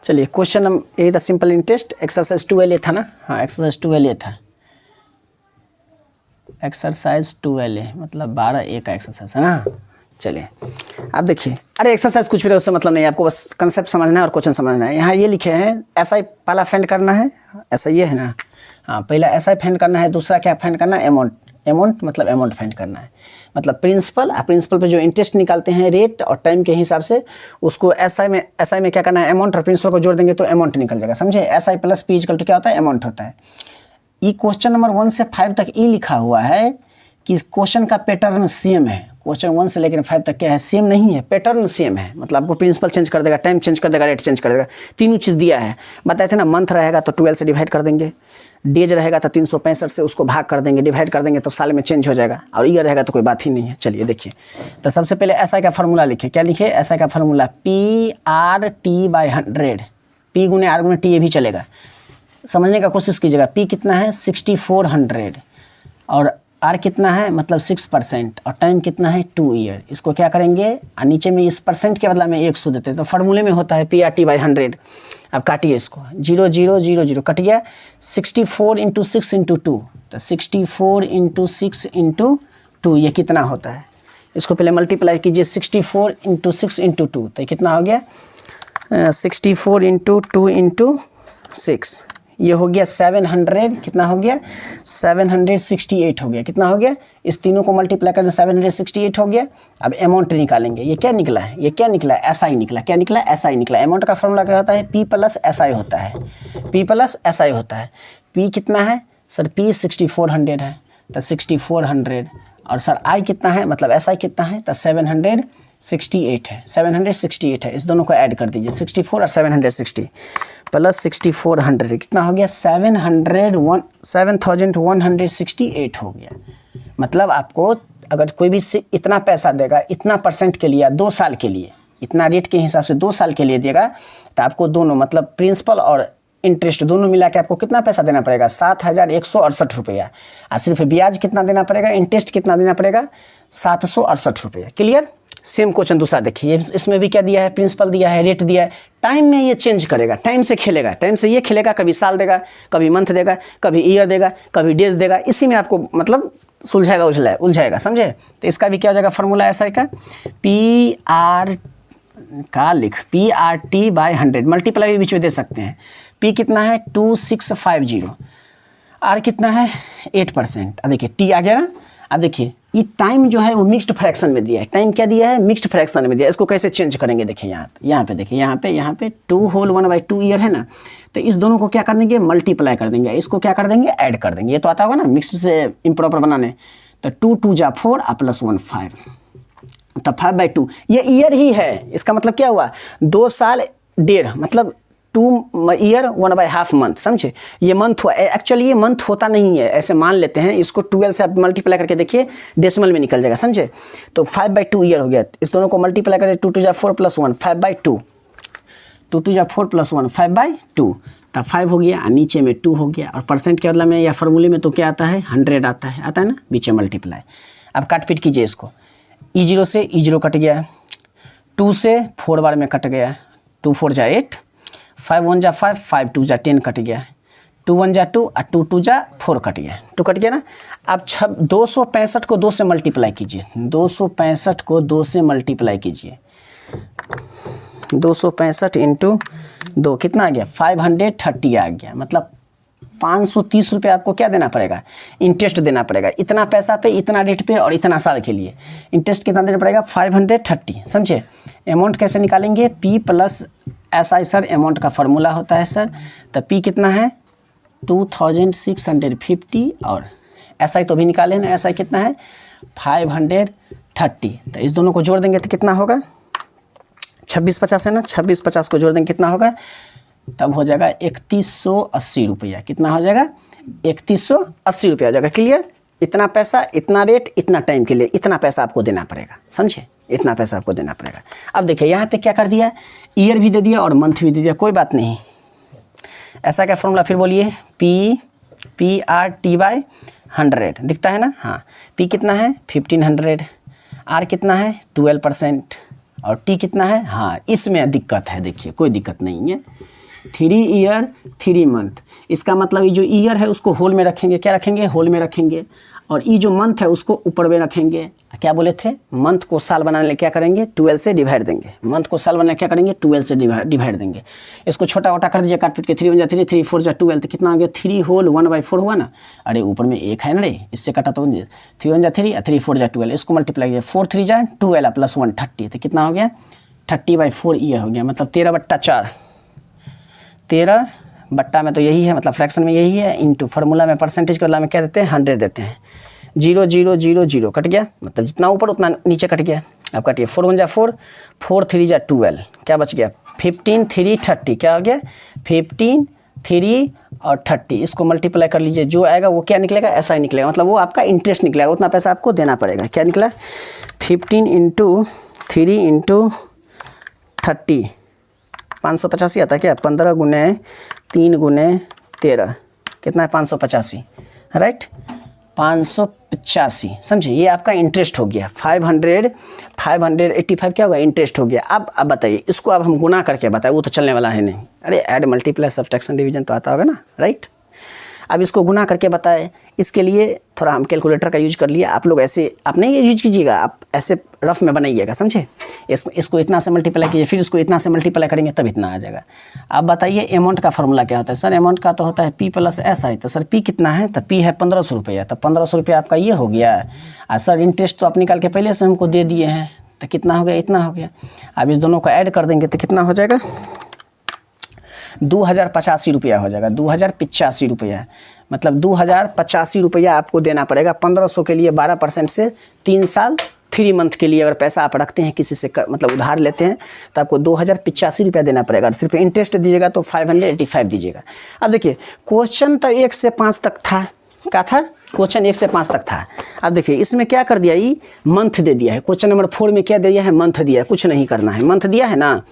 चलिए question number यही था, सिंपल इंटरेस्ट, एक्सरसाइज 12A था ना, हाँ एक्सरसाइज 12A था, एक्सरसाइज 12A मतलब 12A का एक्सरसाइज है ना। चलिए अब देखिए, अरे एक्सरसाइज कुछ भी रहे उससे मतलब नहीं, आपको बस कंसेप्ट समझना है और क्वेश्चन समझना है। यहाँ ये लिखे हैं ऐसा ही पहला फाइंड करना है, ऐसा ये है ना, हाँ पहला ऐसा ही फाइंड करना है, दूसरा क्या फाइंड करना है, अमाउंट, अमाउंट मतलब अमाउंट फाइंड करना है, मतलब प्रिंसिपल, प्रिंसिपल पे जो इंटरेस्ट निकालते हैं रेट और टाइम के हिसाब से, उसको एसआई में क्या करना है, अमाउंट और प्रिंसिपल को जोड़ देंगे तो अमाउंट निकल जाएगा, समझे। SI plus P equal to क्या होता है, अमाउंट होता है। ये क्वेश्चन नंबर 1 से 5 तक ये लिखा हुआ है कि क्वेश्चन का पैटर्न सेम है, क्वेश्चन 1 से लेकर 5 तक क्या है, सेम नहीं है, पैटर्न सेम है, मतलब आपको प्रिंसिपल चेंज कर देगा, टाइम चेंज कर देगा, रेट चेंज कर देगा, तीनों चीज़ दिया है। बताए थे ना, मंथ रहेगा तो 12 से डिवाइड कर देंगे, डेज रहेगा तो 365 से उसको भाग कर देंगे, डिवाइड कर देंगे तो साल में चेंज हो जाएगा, और ईयर रहेगा तो कोई बात ही नहीं है। चलिए देखिए, तो सबसे पहले एसआई का फार्मूला लिखिए, क्या लिखिए, एसआई का फार्मूला PRT/100, P गुने R गुने T ये भी चलेगा, समझने का कोशिश कीजिएगा। P कितना है 6400 और R कितना है मतलब 6% और टाइम कितना है 2 ईयर। इसको क्या करेंगे, नीचे में इस परसेंट के बदला में 100 देते हैं, तो फार्मूले में होता है PRT/100। अब काटिए इसको, 0 0 0 0 कट गया, 64 × 6 × 2, तो 64 × 6 × 2 ये कितना होता है, इसको पहले मल्टीप्लाई कीजिए, 64 × 6 × 2 तो ये कितना हो गया, 64 × 2 × 6 ये हो गया 700, कितना हो गया 768 हो गया, कितना हो गया, इस तीनों को मल्टीप्लाई कर 768 हो गया। अब अमाउंट निकालेंगे, ये क्या निकला है, ये क्या निकला, एसआई निकला, क्या निकला, एसआई निकला। अमाउंट का फॉर्मूला क्या होता है, P + SI होता है, P + SI होता है। P कितना है सर, P 6400 है, तो 6400 और सर I कितना है मतलब SI कितना है, तो 768 है, 768 है, इस दोनों को ऐड कर दीजिए, 64 और 760 प्लस 6400 कितना हो गया, 7168 हो गया। मतलब आपको अगर कोई भी इतना पैसा देगा, इतना परसेंट के लिए 2 साल के लिए, इतना रेट के हिसाब से 2 साल के लिए देगा, तो आपको दोनों मतलब प्रिंसिपल और इंटरेस्ट दोनों मिला के आपको कितना पैसा देना पड़ेगा, 7168 रुपया। और सिर्फ ब्याज कितना देना पड़ेगा, इंटरेस्ट कितना देना पड़ेगा, 768 रुपया। क्लियर। सेम क्वेश्चन दूसरा देखिए, इसमें भी क्या दिया है, प्रिंसिपल दिया है, रेट दिया है, टाइम में ये चेंज करेगा, टाइम से खेलेगा, टाइम से ये खेलेगा, कभी साल देगा, कभी मंथ देगा, कभी ईयर देगा, कभी डेज देगा, इसी में आपको मतलब सुलझाएगा उलझाएगा, समझे। तो इसका भी क्या हो जाएगा फार्मूला एसआई का, PR का लिख, PRT/100 मल्टीप्लाई भी बीच में दे सकते हैं। P कितना है 2650, R कितना है 8%, अब देखिए T आ गया ना। अब देखिए ये टाइम जो है वो मिक्स्ड फ्रैक्शन में दिया है, टाइम क्या दिया है, मिक्स्ड फ्रैक्शन में दिया है। इसको कैसे चेंज करेंगे, देखिए यहाँ पे देखिए, यहाँ पे 2 होल 1/2 ईयर है ना, तो इस दोनों को क्या कर देंगे, मल्टीप्लाई कर देंगे, इसको क्या कर देंगे, ऐड कर देंगे। ये तो आता होगा ना मिक्स्ड से इम्प्रॉपर बनाने, तो 2 2 जा 4 और +1 5, तो 5/2 ये ईयर ही है। इसका मतलब क्या हुआ, 2 साल 1.5 मतलब 2 ईयर 1/2 मंथ, समझे। ये मंथ हुआ, एक्चुअली ये मंथ होता नहीं है, ऐसे मान लेते हैं इसको। 12 से आप मल्टीप्लाई करके देखिए, डेसिमल में निकल जाएगा, समझे। तो 5/2 ईयर हो गया, इस दोनों को मल्टीप्लाई करके 2 2 जा 4 +1 5/2, 2 2 जा 4 +1 5/2, तो 5 हो गया और नीचे में 2 हो गया, और परसेंट के बदला में या फार्मूले में तो क्या आता है 100 आता है ना, बीच में मल्टीप्लाई। अब काट पीट कीजिए इसको, E0 से E0 कट गया, 2 से 4 बार में कट गया, 2 4 जा 8, 5 1 जा 5, 5 2 जा 10 कट गया, 2 1 जा 2 और 2 2 जा 4 कट गया, 2 कट गया ना। अब 265 को 2 से मल्टीप्लाई कीजिए, 265 को 2 से मल्टीप्लाई कीजिए, 265 × 2 कितना आ गया, 530 आ गया। मतलब 530 रुपये आपको क्या देना पड़ेगा, इंटरेस्ट देना पड़ेगा, इतना पैसा पे, इतना रेट पे और इतना साल के लिए इंटरेस्ट कितना देना पड़ेगा, 530, समझे। अमाउंट कैसे निकालेंगे, P + SI सर अमाउंट का फार्मूला होता है सर। तो P कितना है 2650 और SI तो भी निकाले ना, SI कितना है 530, तो इस दोनों को जोड़ देंगे तो कितना होगा, 2650 है ना, 2650 को जोड़ देंगे कितना होगा, तब हो जाएगा 3180 रुपया। कितना हो जाएगा, 3180 रुपया हो जाएगा। क्लियर। इतना पैसा, इतना रेट, इतना टाइम के लिए इतना पैसा आपको देना पड़ेगा, समझे, इतना पैसा आपको देना पड़ेगा। अब देखिए यहाँ पे क्या कर दिया, ईयर भी दे दिया और मंथ भी दे दिया, कोई बात नहीं। ऐसा क्या फॉर्मूला फिर बोलिए, PRT/100 दिखता है ना, हाँ। P कितना है 1500, R कितना है 12% और T कितना है, हाँ इसमें दिक्कत है, देखिए कोई दिक्कत नहीं है, 3 ईयर 3 मंथ। इसका मतलब ये जो ईयर है उसको होल में रखेंगे, क्या रखेंगे, होल में रखेंगे, और ये जो मंथ है उसको ऊपर में रखेंगे। क्या बोले थे, मंथ को साल बनाने क्या करेंगे, 12 से डिवाइड देंगे। मंथ को साल बनाने क्या करेंगे, 12 से डिवाइड देंगे। इसको छोटा छोटा कर दीजिए, काट पीट के 3 1 जा 3, 3 4 जा 12, तो कितना हो गया, 3 होल 1/4 हुआ ना। अरे ऊपर में एक है ना रे, इससे कटा तो 3 1 जा 3 और 3 4 जा 12, इसको मल्टीप्लाई किया, 4 3 जा 12 प्लस 1 30, तो कितना हो गया, 30/4 ईयर हो गया। मतलब 13/4, 13 बट्टा में तो यही है, मतलब फ्रैक्शन में यही है, इंटू फार्मूला में परसेंटेज के बदला में क्या देते हैं, 100 देते हैं। 0 0 0 0 कट गया, मतलब जितना ऊपर उतना नीचे कट गया। अब कटिए, 4 1 जा 4, 4 3 जा 12, क्या बच गया, 15 3 30, क्या हो गया, 15 3 और 30, इसको मल्टीप्लाई कर लीजिए, जो आएगा वो क्या निकलेगा, ऐसा ही निकलेगा, मतलब वो आपका इंटरेस्ट निकलेगा, उतना पैसा आपको देना पड़ेगा। क्या निकला, 15 × 3 × 30, 585 आता है क्या, 15 × 3 × 13, कितना है, 585, राइट, 585, समझे, ये आपका इंटरेस्ट हो गया। 585 क्या होगा, इंटरेस्ट हो गया। अब बताइए इसको, अब हम गुना करके बताए, वो तो चलने वाला है नहीं। अरे ऐड मल्टीप्लाई सब्ट्रैक्शन डिवीजन तो आता होगा ना, राइट। अब इसको गुना करके बताए, इसके लिए थोड़ा हम कैलकुलेटर का यूज कर लिया। आप लोग ऐसे आप नहीं यूज कीजिएगा, आप ऐसे रफ में बनाइएगा, समझे। इसको इतना से मल्टीप्लाई कीजिए, फिर इसको इतना से मल्टीप्लाई करेंगे तब इतना आ जाएगा। अब बताइए अमाउंट का फॉर्मूला क्या होता है। सर अमाउंट का तो होता है P + SI, तो सर P कितना है, तो P है 1500 रुपया, तो 1500 रुपया आपका ये हो गया। और सर इंटरेस्ट तो आप निकाल के पहले से हमको दे दिए हैं, तो कितना हो गया, इतना हो गया। अब इस दोनों को ऐड कर देंगे तो कितना हो जाएगा, 2085 रुपया हो जाएगा, 2085 रुपया, मतलब 2085 रुपया आपको देना पड़ेगा। 1500 के लिए 12% से 3 साल 3 मंथ के लिए अगर पैसा आप रखते हैं किसी से मतलब उधार लेते हैं, तो आपको 2085 रुपया देना पड़ेगा। सिर्फ इंटरेस्ट दीजिएगा तो 585 दीजिएगा। अब देखिए क्वेश्चन तो 1 से 5 तक था, क्या था, क्वेश्चन 1 से 5 तक था। अब देखिए इसमें क्या कर दिया, ये मंथ दे दिया है। क्वेश्चन नंबर 4 में क्या दिया है, मंथ दिया है, कुछ नहीं करना है, मंथ दिया है ना।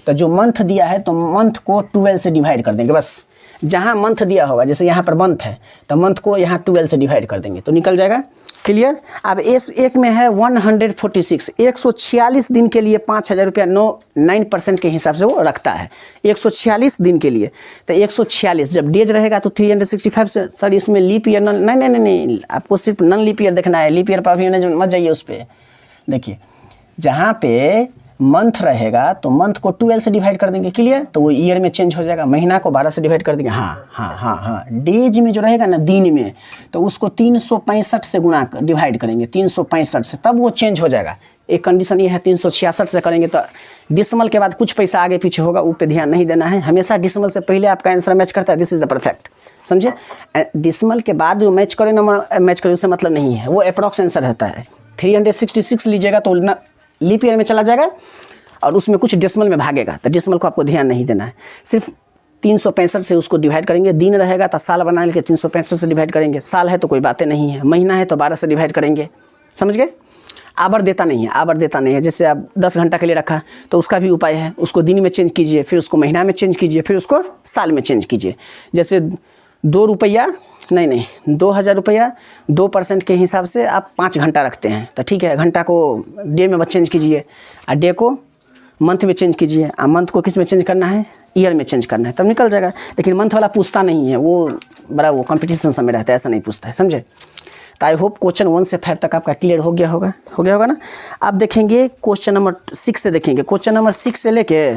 तो जो मंथ दिया है तो मंथ को 12 से डिवाइड कर देंगे, बस जहाँ मंथ दिया होगा, जैसे यहाँ पर मंथ है तो मंथ को यहाँ 12 से डिवाइड कर देंगे तो निकल जाएगा, क्लियर। अब इस एक में है 146, 146 दिन के लिए 5000 रुपया 9% के हिसाब से वो रखता है, 146 दिन के लिए। तो 146 जब डेज रहेगा तो 365 से, सर इसमें लीप ईयर नहीं, आपको सिर्फ नॉन लीप ईयर देखना है, लीप ईयर पर अभी मत जाइए उस पर। देखिए जहाँ पे मंथ रहेगा तो मंथ को 12 से डिवाइड कर देंगे, क्लियर, तो वो ईयर में चेंज हो जाएगा। महीना को 12 से डिवाइड कर देंगे, हाँ। डेज में जो रहेगा ना, दिन में, तो उसको 365 से गुना डिवाइड करेंगे, 365 से, तब वो चेंज हो जाएगा। एक कंडीशन ये है 366 से करेंगे तो डिसमल के बाद कुछ पैसा आगे पीछे होगा, ऊपर ध्यान नहीं देना है। हमेशा डिसमल से पहले आपका आंसर मैच करता है, दिस इज द परफेक्ट, समझे। डिसमल के बाद जो मैच करे नंबर मैच करे उससे मतलब नहीं है, वो अप्रॉक्स आंसर होता है। 366 लीजिएगा तो लीप ईयर में चला जाएगा और उसमें कुछ डेसिमल में भागेगा, तो डेसिमल को आपको ध्यान नहीं देना है। सिर्फ 365 से उसको डिवाइड करेंगे, दिन रहेगा तो साल बना लेके 365 से डिवाइड करेंगे, साल है तो कोई बातें नहीं है, महीना है तो 12 से डिवाइड करेंगे, समझ गए। आवर देता नहीं है, आवर देता नहीं है। जैसे आप 10 घंटा के लिए रखा तो उसका भी उपाय है, उसको दिन में चेंज कीजिए, फिर उसको महीना में चेंज कीजिए, फिर उसको साल में चेंज कीजिए। जैसे 2 रुपया नहीं 2000 रुपया 2% के हिसाब से आप 5 घंटा रखते हैं, तो ठीक है, घंटा को डे में चेंज कीजिए, और डे को मंथ में चेंज कीजिए, और मंथ को किस में चेंज करना है, ईयर में चेंज करना है, तब निकल जाएगा। लेकिन मंथ वाला पूछता नहीं है, वो बड़ा वो कंपटीशन समय रहता है, ऐसा नहीं पूछता है, समझे। तो आई होप क्वेश्चन 1 से 5 तक आपका क्लियर हो गया होगा ना। अब देखेंगे क्वेश्चन नंबर 6 से, देखेंगे क्वेश्चन नंबर 6 से लेके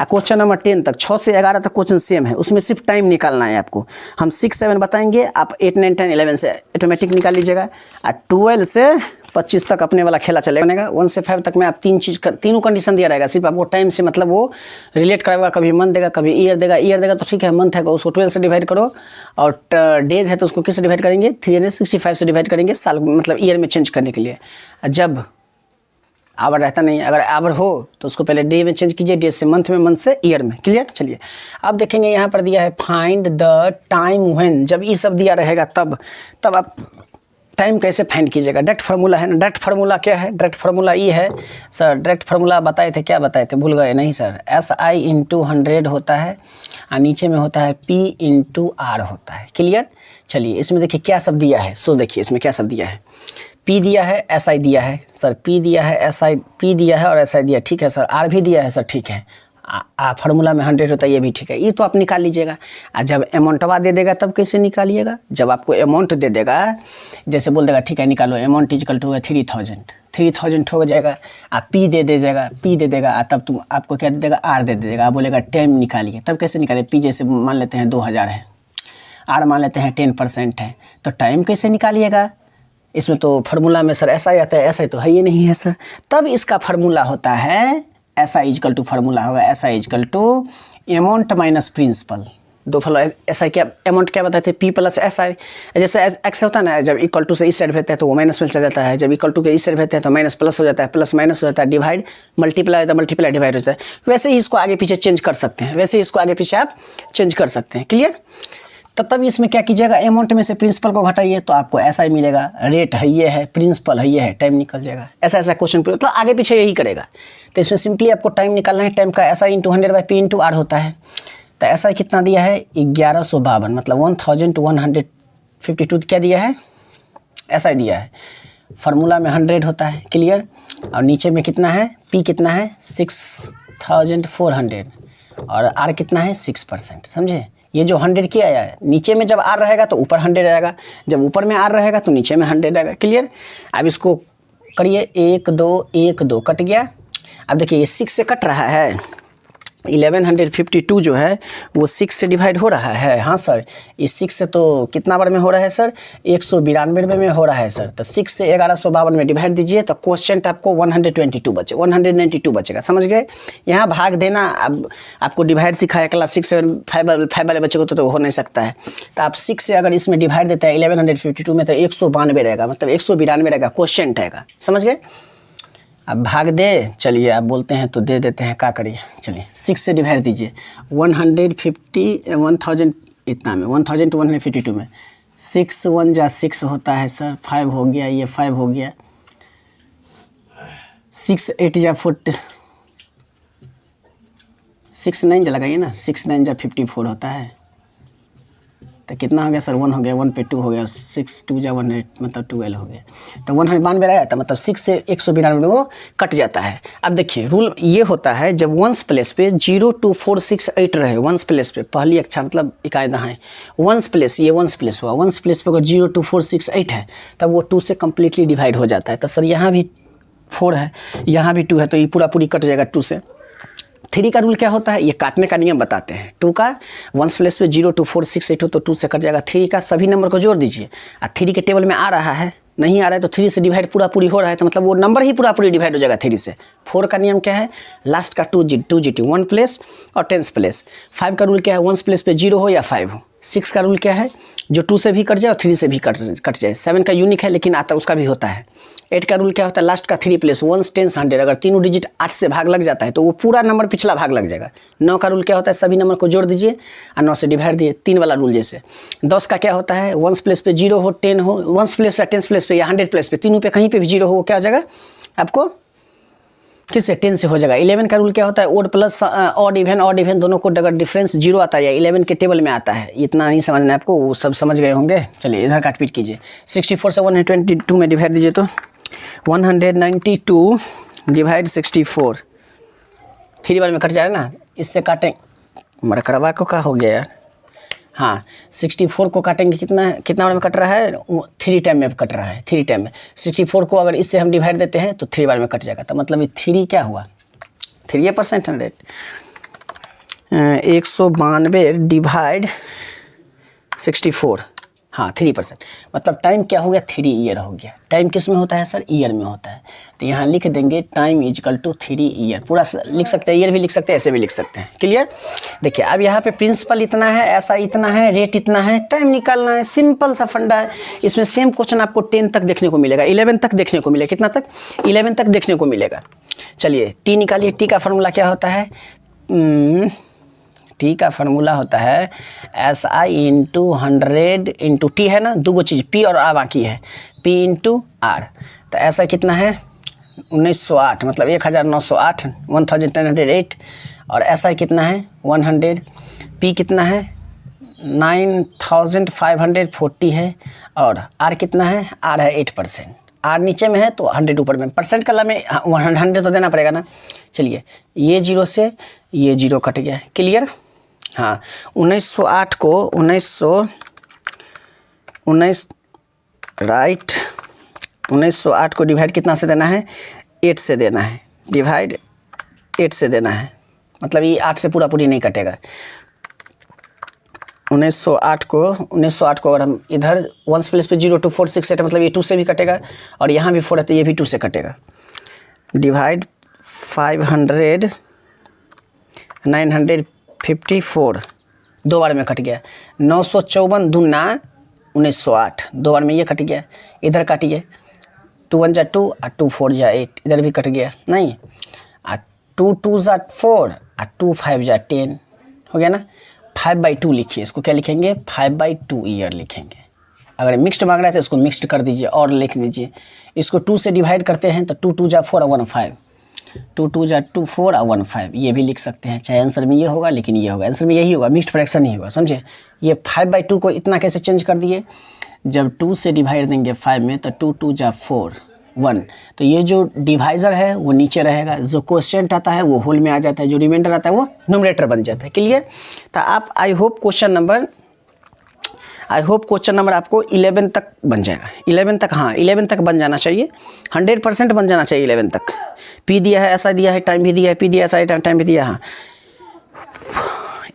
क्वेश्चन नंबर 10 तक, 6 से 11 तक क्वेश्चन सेम है, उसमें सिर्फ टाइम निकालना है आपको। हम 6 7 बताएंगे, आप 8 9 10 11 से ऑटोमेटिक निकाल लीजिएगा, और 12 से 25 तक अपने वाला खेला चलेगा। 1 से 5 तक में आप तीनों कंडीशन दिया रहेगा, सिर्फ आपको टाइम से मतलब वो रिलेट कराएगा, कभी मंथ देगा, कभी ईयर देगा तो ठीक है, मंथ है उसको 12 से डिवाइड करो, और डेज है तो उसको किससे डिवाइड करेंगे, 365 से डिवाइड करेंगे, साल मतलब ईयर में चेंज करने के लिए। जब आवर रहता नहीं, अगर आवर हो तो उसको पहले डे में चेंज कीजिए, डे से मंथ में, मंथ से ईयर में, क्लियर। चलिए अब देखेंगे यहाँ पर दिया है फाइंड द टाइम व्हेन, जब ये सब दिया रहेगा तब आप टाइम कैसे फाइंड कीजिएगा। डायरेक्ट फार्मूला है ना, डायरेक्ट फार्मूला क्या है, डायरेक्ट फार्मूला ये है सर, डायरेक्ट फार्मूला बताए थे, क्या बताए थे, भूल गए नहीं सर। SI × 100 होता है, और नीचे में होता है P × R होता है, क्लियर। चलिए इसमें देखिए क्या सब दिया है, सो देखिए इसमें क्या सब दिया है। P दिया है, SI दिया है सर, P दिया है, SI P दिया है और SI दिया, ठीक है सर। R भी दिया है सर, ठीक है, फार्मूला में 100 होता है, ये भी ठीक है, ये तो आप निकाल लीजिएगा। और जब अमाउंटवा दे देगा तब कैसे निकालिएगा? जब आपको अमाउंट दे देगा, जैसे बोल देगा ठीक है निकालो, अमाउंट इक्वल टू 3000 हो जाएगा। आप पी दे देगा, तब तुम आपको क्या दे देगा? आर दे देगा। आप बोलेगा टाइम निकालिए, तब कैसे निकालिए? पी जैसे मान लेते हैं 2000 है, आर मान लेते हैं 10% है, तो टाइम कैसे निकालिएगा? इसमें तो फार्मूला में सर ऐसा ही आता है, ऐसा ही तो है, ये नहीं है सर। तब इसका फार्मूला होता है ऐसा इक्वल टू, फार्मूला होगा ऐसा equal to amount minus principal. दो फल ऐसा क्या अमाउंट क्या बताते हैं? P plus S I. जैसे एक्स होता है ना, जब इक्वल टू से इस साइड भेजते हैं तो वो माइनस में चला जाता है, जब इक्वल टू के इस साइड भेजते हैं तो माइनस प्लस हो जाता है, प्लस माइनस हो जाता है, डिवाइड मल्टीप्लाई होता है, मल्टीप्लाई डिवाइड होता है। वैसे ही इसको आगे पीछे चेंज कर सकते हैं, वैसे ही इसको आगे पीछे आप चेंज कर सकते हैं। क्लियर? तो तब इसमें क्या कीजिएगा? अमाउंट में से प्रिंसिपल को घटाइए तो आपको ऐसा ही मिलेगा। रेट है ये है, प्रिंसिपल है ये है, टाइम निकल जाएगा। ऐसा ऐसा क्वेश्चन मतलब आगे पीछे यही करेगा। तो इसमें सिंपली आपको टाइम निकालना है। टाइम का ऐसा इंटू 100/p इंटू आर होता है। तो ऐसा कितना दिया है? 1152, मतलब 1152 क्या दिया है? ऐसा ही दिया है। फार्मूला में 100 होता है। क्लियर? और नीचे में कितना है? p कितना है? 6400 और r कितना है? 6%। समझे? ये जो 100 किया है, नीचे में जब r रहेगा तो ऊपर 100 आएगा, जब ऊपर में r रहेगा तो नीचे में 100 आएगा। क्लियर? अब इसको करिए, 1 2 कट गया। अब देखिए ये 6 से कट रहा है, 1152 जो है वो 6 से डिवाइड हो रहा है। हाँ सर, इस 6 से तो कितना बार में हो रहा है सर? 192 में हो रहा है सर। तो 6 से 1152 में डिवाइड दीजिए तो क्वेश्चन आपको 192 बचेगा। समझ गए? यहाँ भाग देना, अब आपको डिवाइड सिखाया क्लास 6 7 5 वाले बच्चे को तो हो नहीं सकता है। तो आप 6 से अगर इसमें डिवाइड देते हैं 1152 में तो 192 रहेगा, मतलब 192 रहेगा, क्वेश्चन रहेगा। समझ गए? अब भाग दे, चलिए आप बोलते हैं तो दे देते हैं, क्या करिए। चलिए 6 से डिवाइड दीजिए, 1000 इतना में 1252 में 6 1 जा 6 होता है सर, 5 हो गया, ये 5 हो गया, 6 8 जा 40, 6 9 जा लगाइए ना, 6 9 जा 54 होता है। तो कितना हो गया सर? 1 हो गया, 1 पे 2 हो गया, 6 2 जा 1 मतलब 12 हो गया। तो 192 आया था, मतलब 6 से 192 में वो कट जाता है। अब देखिए रूल ये होता है, जब वंस प्लेस पे 0 2 4 6 8 रहे, वंस प्लेस पे पहली अक्षर मतलब इकाई दहाएं, वंस प्लेस, ये वंस प्लेस हुआ, वंस प्लेस पे अगर 0 2 4 6 8 है तब वो 2 से कम्प्लीटली डिवाइड हो जाता है। तो सर यहाँ भी 4 है, यहाँ भी 2 है, तो ये पूरी कट जाएगा 2 से। 3 का रूल क्या होता है? ये काटने का नियम बताते हैं। 2 का वंस प्लेस पे 0 2 4 6 8 हो तो 2 से कट जाएगा। 3 का सभी नंबर को जोड़ दीजिए, और 3 के टेबल में आ रहा है, नहीं आ रहा है तो 3 से डिवाइड पूरी हो रहा है, तो मतलब वो नंबर ही पूरी डिवाइड हो जाएगा 3 से। 4 का नियम क्या है? लास्ट का 2 GT 1 प्लेस और 10 प्लेस। 5 का रूल क्या है? वंस प्लेस पे 0 हो या 5 हो। 6 का रूल क्या है? जो 2 से भी कट जाए और 3 से भी कट जाए। 7 का यूनिक है लेकिन आता उसका भी होता है। 8 का रूल क्या होता है? लास्ट का 3 प्लेस, 1 10 100, अगर तीनों डिजिट 8 से भाग लग जाता है तो वो पूरा नंबर पिछला भाग लग जाएगा। 9 का रूल क्या होता है? सभी नंबर को जोड़ दीजिए और 9 से डिवाइड दीजिए, 3 वाला रूल जैसे। 10 का क्या होता है? वंस प्लेस पे 0 हो, 10 हो, वंस प्लेस या 10 प्लेस पे या 100 प्लेस पे, तीनों पे कहीं पे भी 0 हो, क्या हो जाएगा आपको? किससे? 10 से हो जाएगा। 11 का रूल क्या होता है? ओड प्लस ऑड इवन दोनों को अगर डिफरेंस 0 आता है या 11 के टेबल में आता है, इतना नहीं समझना है आपको, वो सब समझ गए होंगे। चलिए इधर काटपीट कीजिए, 64 से 122 में डिवाइड दीजिए तो 192 डिवाइड 64, 3 बार में कट जाएगा ना, इससे काटें, मरकड़वा को क्या हो गया यार। हाँ 64 को काटेंगे, कितना बार में कट रहा है? 3 टाइम में कट रहा है, 3 टाइम में। 64 को अगर इससे हम डिवाइड देते हैं तो 3 बार में कट जाएगा, तो मतलब ये 3 क्या हुआ? 3% 100, 192 डिवाइड 64, हाँ 3%, मतलब टाइम क्या हो गया? 3 ईयर हो गया। टाइम किस में होता है सर? ईयर में होता है। तो यहाँ लिख देंगे टाइम इक्वल टू 3 ईयर, पूरा लिख सकते हैं, ईयर भी लिख सकते हैं, ऐसे भी लिख सकते हैं। क्लियर? देखिए अब यहाँ पे प्रिंसिपल इतना है, ऐसा इतना है, रेट इतना है, टाइम निकालना है, सिंपल सा फंडा है। इसमें सेम क्वेश्चन आपको 10 तक देखने को मिलेगा, 11 तक देखने को मिलेगा। कितना तक? 11 तक देखने को मिलेगा। चलिए टी निकालिए। टी का फार्मूला क्या होता है? टी का फार्मूला होता है SI इंटू 100 इंटू टी है ना, दो चीज़ पी और आ बाकी है, P इंटू आर। तो ऐसा कितना है? 1908, मतलब 1908, 1908। और ऐसा कितना है? 100। P कितना है? 9540 है। और आर कितना है? आर है 8%। आर नीचे में है तो 100 ऊपर में, परसेंट कला में 100 तो देना पड़ेगा ना। चलिए ये 0 से ये 0 कट गया, क्लियर। हाँ 1908 को 1908 को डिवाइड कितना से देना है, 8 से देना है, डिवाइड 8 से देना है, मतलब ये 8 से पूरा पूरी नहीं कटेगा। 1908 को अगर हम इधर 1 प्लेस पे 0 2 4 6 8 मतलब ये 2 से भी कटेगा और यहाँ भी 4 है तो ये भी 2 से कटेगा। डिवाइड 500 954 दो बार में कट गया। 954 दूना 1908 दो बार में ये कट गया, इधर काटिए 2 1 जा 2 और 2 4 जा 8 इधर भी कट गया नहीं, और 2 2 जा 4 और 2 5 जा 10 हो गया ना। 5/2 लिखिए, इसको क्या लिखेंगे 5/2 ईयर लिखेंगे। अगर मिक्स्ड मांग रहा है तो इसको मिक्स्ड कर दीजिए और लिख दीजिए। इसको 2 से डिवाइड करते हैं तो 2 2 जा 4 और 1 5, 2 2 जा 2 4 और 1 5 ये भी लिख सकते हैं। चाहे आंसर में ये होगा लेकिन ये होगा, आंसर में यही होगा, मिक्स्ड फ्रैक्शन नहीं होगा, समझे। ये 5/2 को इतना कैसे चेंज कर दिए, जब 2 से डिवाइड देंगे 5 में तो 2 2 जा 4 1, तो ये जो डिवाइज़र है वो नीचे रहेगा, जो क्वोशिएंट आता है वो होल में आ जाता है, जो रिमाइंडर आता है वो न्यूमरेटर बन जाता है, क्लियर। तो आप आई होप क्वेश्चन नंबर आपको 11 तक बन जाएगा। 11 तक, हाँ 11 तक बन जाना चाहिए, 100% बन जाना चाहिए 11 तक। पी दिया है, ऐसा दिया है, टाइम भी दिया है, पी दिया ऐसा है, टाइम भी दिया है, हाँ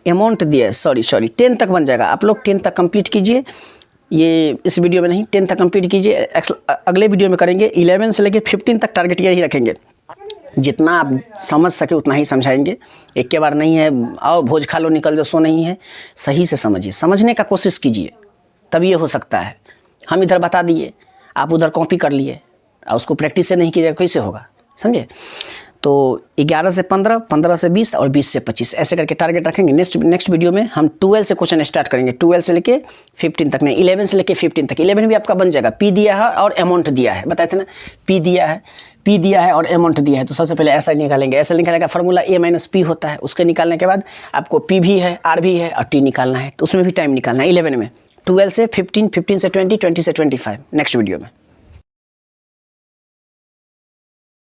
अमाउंट दिया है, सॉरी 10 तक बन जाएगा। आप लोग 10 तक कंप्लीट कीजिए, ये इस वीडियो में नहीं, 10 तक कंप्लीट कीजिए, अगले वीडियो में करेंगे। 11 से लेके 15 तक टारगेट यही रखेंगे, जितना आप समझ सके उतना ही समझाएंगे। एक के बार नहीं है आओ भोज खा लो निकल दो, सो नहीं है, सही से समझिए, समझने का कोशिश कीजिए, तब ये हो सकता है। हम इधर बता दिए, आप उधर कॉपी कर लिए और उसको प्रैक्टिस से नहीं कीजिएगा, कैसे होगा, समझे। तो 11 से 15, 15 से 20 और 20 से 25 ऐसे करके टारगेट रखेंगे। नेक्स्ट वीडियो में हम 12 से क्वेश्चन स्टार्ट करेंगे, 12 से लेके 15 तक नहीं, 11 से लेके 15 तक। 11 भी आपका बन जाएगा, पी दिया है और अमाउंट दिया है, बताए थे ना, पी दिया है और अमाउंट दिया है। तो सबसे पहले ऐसा निकालेंगे, ऐसा निकालने का फॉर्मूला A-P होता है, उसके निकालने के बाद आपको P भी है, R भी है और T निकालना है, तो उसमें भी टाइम निकालना है। 11 में 12 से 15, 15 से 20, 20 से 25 नेक्स्ट वीडियो में।